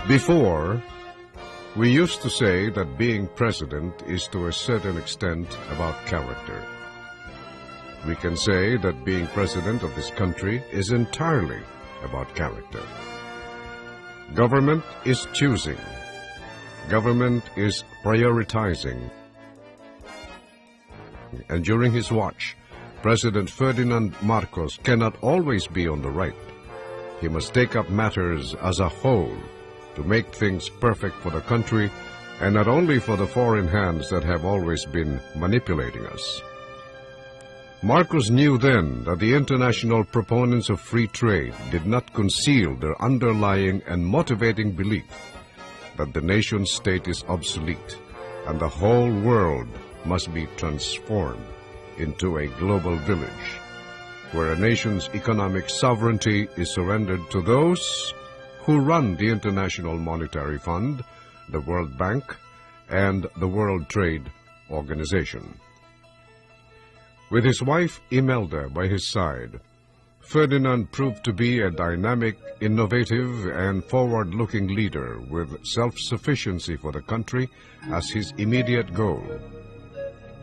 Before, we used to say that being president is to a certain extent about character. We can say that being president of this country is entirely about character. Government is choosing. Government is prioritizing. And during his watch, President Ferdinand Marcos cannot always be on the right. He must take up matters as a whole to make things perfect for the country, and not only for the foreign hands that have always been manipulating us. Marcos knew then that the international proponents of free trade did not conceal their underlying and motivating belief that the nation-state is obsolete and the whole world must be transformed into a global village, where a nation's economic sovereignty is surrendered to those who run the International Monetary Fund, the World Bank, and the World Trade Organization. With his wife Imelda by his side, Ferdinand proved to be a dynamic, innovative, and forward-looking leader with self-sufficiency for the country as his immediate goal.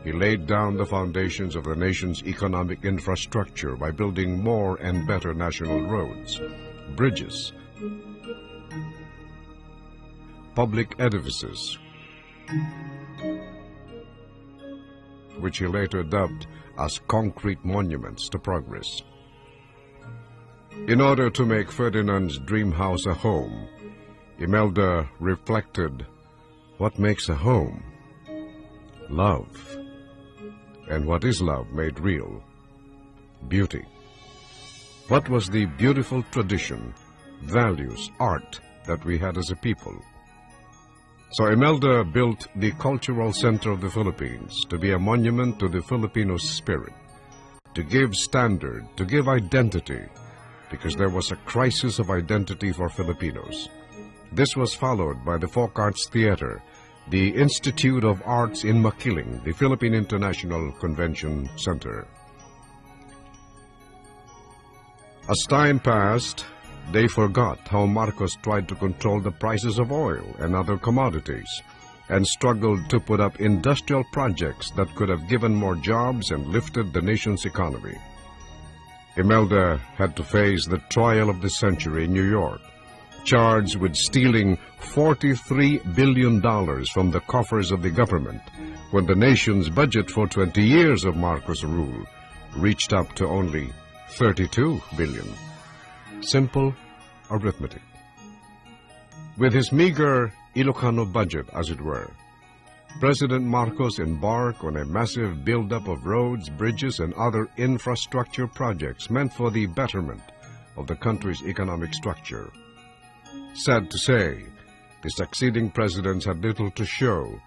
He laid down the foundations of the nation's economic infrastructure by building more and better national roads, bridges, public edifices, which he later dubbed as concrete monuments to progress. In order to make Ferdinand's dream house a home, Imelda reflected, what makes a home? Love. And what is love made real? Beauty. What was the beautiful tradition, values, art that we had as a people? So Imelda built the Cultural Center of the Philippines to be a monument to the Filipino spirit, to give standard, to give identity, because there was a crisis of identity for Filipinos. This was followed by the Folk Arts Theater, the Institute of Arts in Makiling, the Philippine International Convention Center. As time passed, they forgot how Marcos tried to control the prices of oil and other commodities and struggled to put up industrial projects that could have given more jobs and lifted the nation's economy. Imelda had to face the trial of the century in New York, charged with stealing $43 billion from the coffers of the government when the nation's budget for 20 years of Marcos' rule reached up to only $32 billion. Simple arithmetic. With his meager Ilocano budget, as it were, President Marcos embarked on a massive buildup of roads, bridges, and other infrastructure projects meant for the betterment of the country's economic structure. Sad to say, the succeeding presidents had little to show,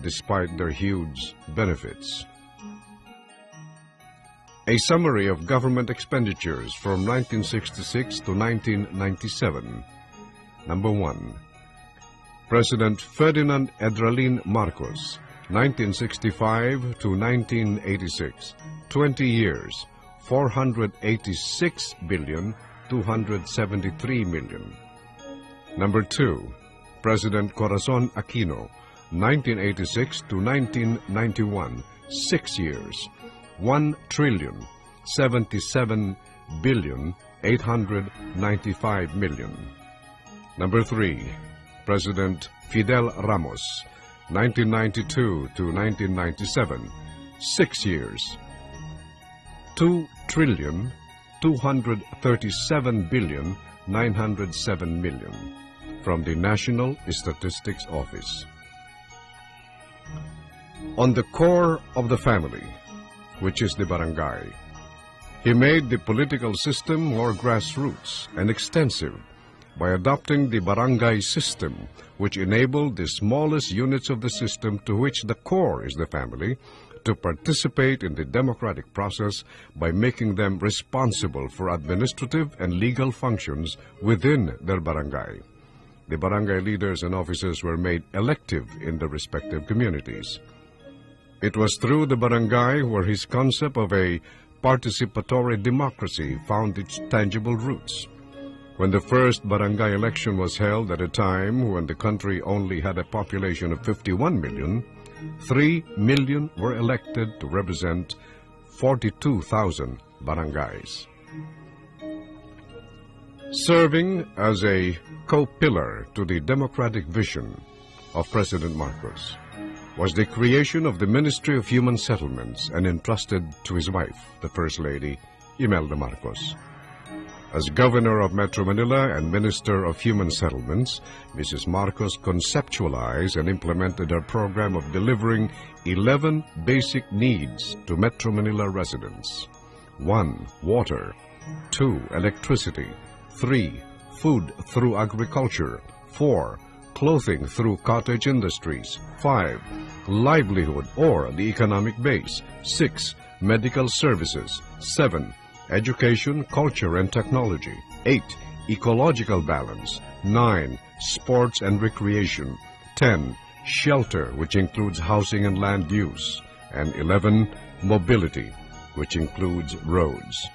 despite their huge benefits. A summary of government expenditures from 1966 to 1997. Number 1. President Ferdinand Marcos, 1965 to 1986, 20 years, $486,273 million. Number 2. President Corazon Aquino, 1986 to 1991, 6 years, $1,077,895 million. Number 3. President Fidel Ramos, 1992 to 1997, 6 years, $2,237,907 million, from the National Statistics Office. On the core of the family, which is the barangay, he made the political system more grassroots and extensive by adopting the barangay system, which enabled the smallest units of the system, to which the core is the family, to participate in the democratic process by making them responsible for administrative and legal functions within their barangay. The barangay leaders and officers were made elective in their respective communities. It was through the barangay where his concept of a participatory democracy found its tangible roots. When the first barangay election was held at a time when the country only had a population of 51 million, 3 million were elected to represent 42,000 barangays. Serving as a co-pillar to the democratic vision of President Marcos was the creation of the Ministry of Human Settlements and entrusted to his wife, the First Lady, Imelda Marcos. As Governor of Metro Manila and Minister of Human Settlements, Mrs. Marcos conceptualized and implemented her program of delivering 11 basic needs to Metro Manila residents. 1. Water. 2. Electricity. 3. Food through agriculture. 4. Clothing through cottage industries. 5. Livelihood or the economic base. 6. Medical services. 7. Education, culture, and technology. 8. Ecological balance. 9. Sports and recreation. 10. Shelter, which includes housing and land use. And 11. Mobility, which includes roads.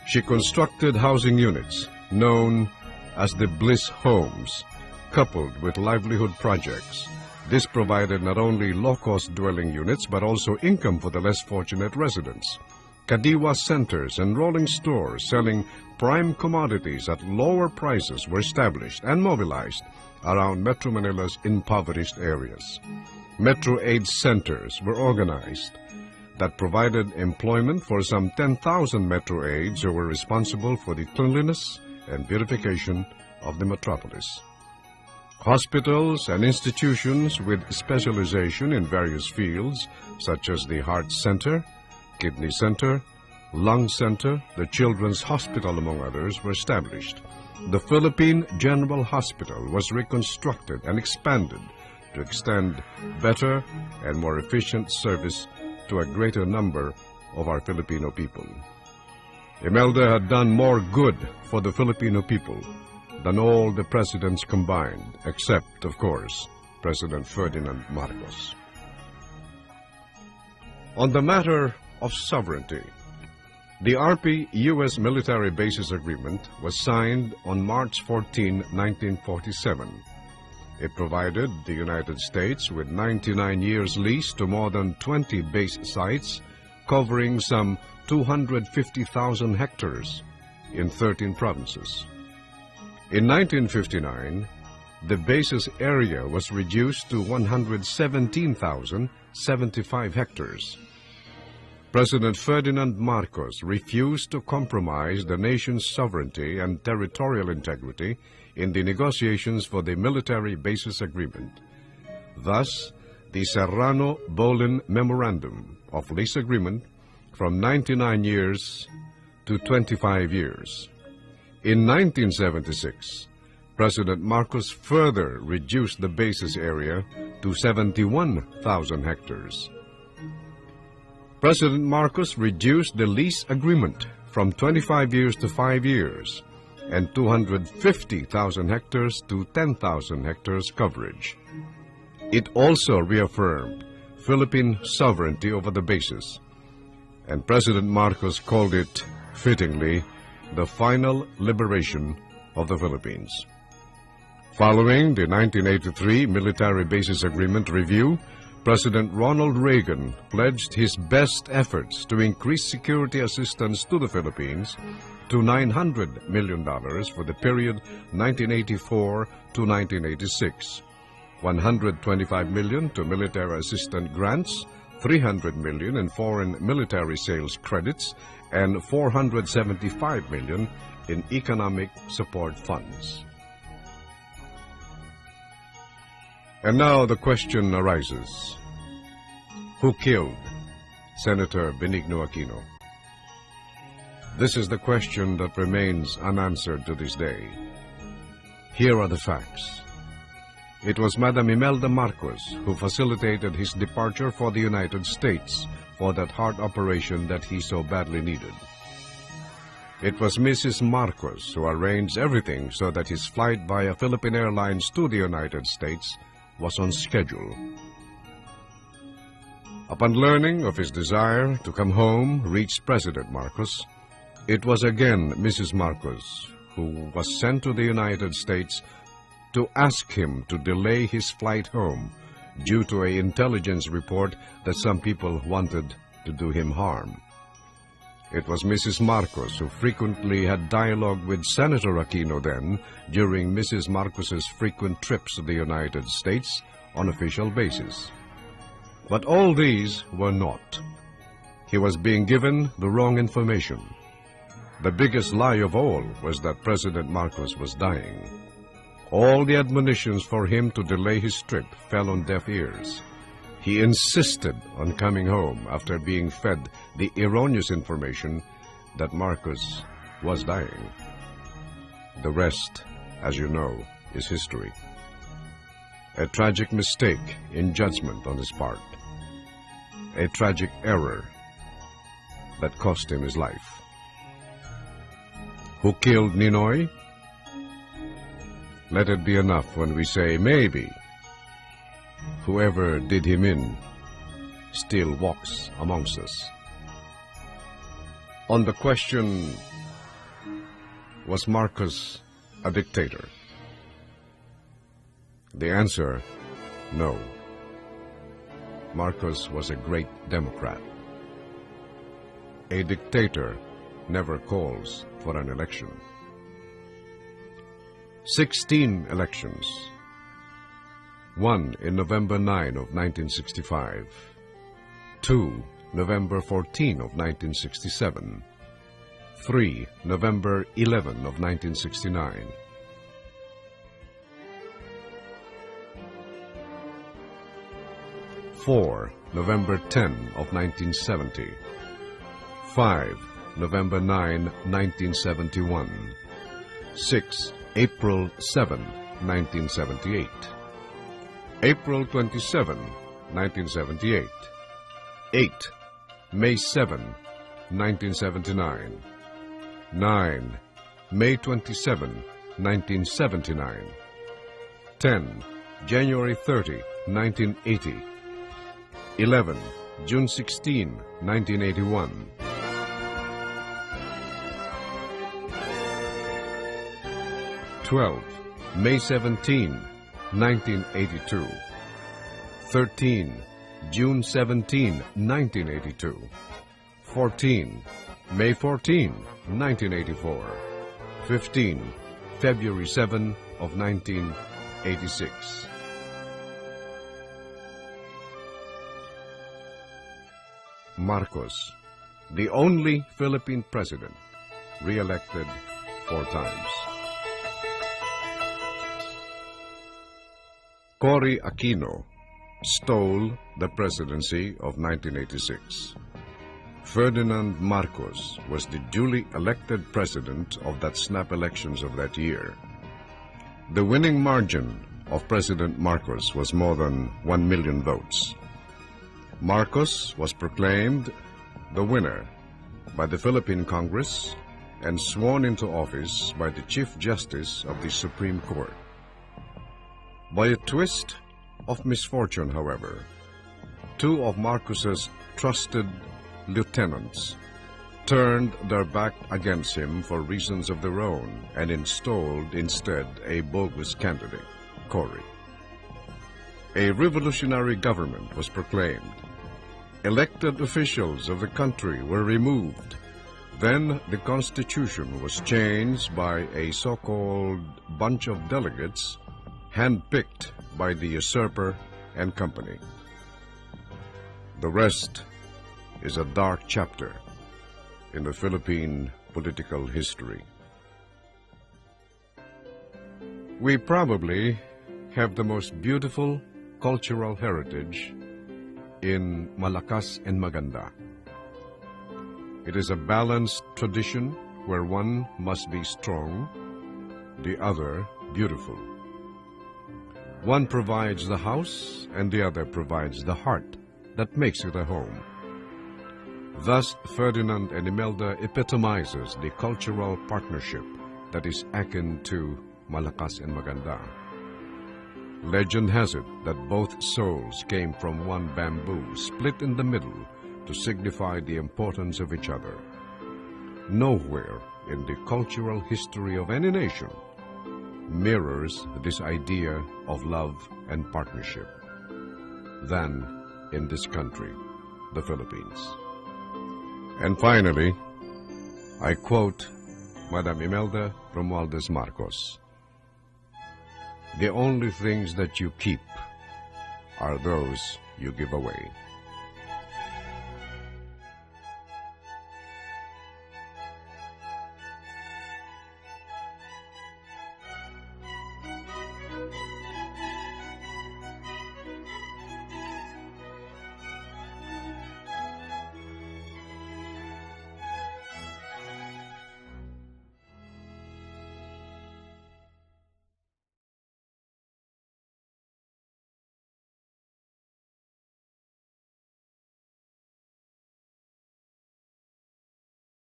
She constructed housing units, known as the Bliss Homes, coupled with livelihood projects. This provided not only low-cost dwelling units, but also income for the less fortunate residents. Kadiwa centers and rolling stores selling prime commodities at lower prices were established and mobilized around Metro Manila's impoverished areas. Metro Aid centers were organized that provided employment for some 10,000 Metro Aids who were responsible for the cleanliness and beautification of the metropolis. Hospitals and institutions with specialization in various fields, such as the Heart Center, Kidney Center, Lung Center, the Children's Hospital, among others, were established. The Philippine General Hospital was reconstructed and expanded to extend better and more efficient service to a greater number of our Filipino people. Imelda had done more good for the Filipino people than all the presidents combined, except, of course, President Ferdinand Marcos. On the matter of sovereignty, the RP-U.S. Military Bases Agreement was signed on March 14, 1947. It provided the United States with 99 years lease to more than 20 base sites, covering some 250,000 hectares in 13 provinces. In 1959, the base's area was reduced to 117,075 hectares. President Ferdinand Marcos refused to compromise the nation's sovereignty and territorial integrity in the negotiations for the Military Bases Agreement. Thus, the Serrano-Bolin Memorandum of Lease Agreement from 99 years to 25 years. In 1976, President Marcos further reduced the base's area to 71,000 hectares. President Marcos reduced the lease agreement from 25 years to 5 years and 250,000 hectares to 10,000 hectares coverage. It also reaffirmed Philippine sovereignty over the bases, and President Marcos called it, fittingly, the final liberation of the Philippines. Following the 1983 Military Bases Agreement review, President Ronald Reagan pledged his best efforts to increase security assistance to the Philippines to $900 million for the period 1984 to 1986, $125 million to military assistance grants, $300 million in foreign military sales credits, and $475 million in economic support funds. And now the question arises: who killed Senator Benigno Aquino? This is the question that remains unanswered to this day. Here are the facts. It was Madam Imelda Marcos who facilitated his departure for the United States for that heart operation that he so badly needed. It was Mrs. Marcos who arranged everything so that his flight via Philippine Airlines to the United States was on schedule. Upon learning of his desire to come home reached President Marcos, it was again Mrs. Marcos who was sent to the United States to ask him to delay his flight home due to an intelligence report that some people wanted to do him harm. It was Mrs. Marcos who frequently had dialogue with Senator Aquino then during Mrs. Marcos's frequent trips to the United States on official basis. But all these were naught. He was being given the wrong information. The biggest lie of all was that President Marcos was dying. All the admonitions for him to delay his trip fell on deaf ears. He insisted on coming home after being fed the erroneous information that Marcos was dying. The rest, as you know, is history. A tragic mistake in judgment on his part. A tragic error that cost him his life. Who killed Ninoy? Let it be enough when we say maybe whoever did him in still walks amongst us. On the question, was Marcos a dictator? The answer, no. Marcos was a great Democrat. A dictator never calls for an election. 16 elections. One in November 9 of 1965. Two, November 14 of 1967. 3, November 11 of 1969. 4, November 10 of 1970. 5, November 9, 1971. 6, April 7, 1978. April 27, 1978. 8, May 7, 1979. 9, May 27, 1979. 10, January 30, 1980. 11, June 16, 1981. 12, May 17, 1982. 13, June 17, 1982. 14, May 14, 1984. 15, February 7 of 1986. Marcos, the only Philippine president, re-elected 4 times. Cory Aquino stole the presidency of 1986. Ferdinand Marcos was the duly elected president of that snap elections of that year. The winning margin of President Marcos was more than 1 million votes. Marcos was proclaimed the winner by the Philippine Congress and sworn into office by the Chief Justice of the Supreme Court. By a twist of misfortune, however, 2 of Marcos's trusted lieutenants turned their back against him for reasons of their own and installed instead a bogus candidate, Cory. A revolutionary government was proclaimed. Elected officials of the country were removed. Then the Constitution was changed by a so-called bunch of delegates handpicked by the usurper and company. The rest is a dark chapter in the Philippine political history. We probably have the most beautiful cultural heritage in Malakas and Maganda. It is a balanced tradition where one must be strong, the other beautiful. One provides the house and the other provides the heart that makes it a home. Thus, Ferdinand and Imelda epitomizes the cultural partnership that is akin to Malakas and Maganda. Legend has it that both souls came from one bamboo split in the middle to signify the importance of each other. Nowhere in the cultural history of any nation mirrors this idea of love and partnership than in this country, the Philippines. And finally, I quote Madam Imelda Romualdez Marcos, "The only things that you keep are those you give away."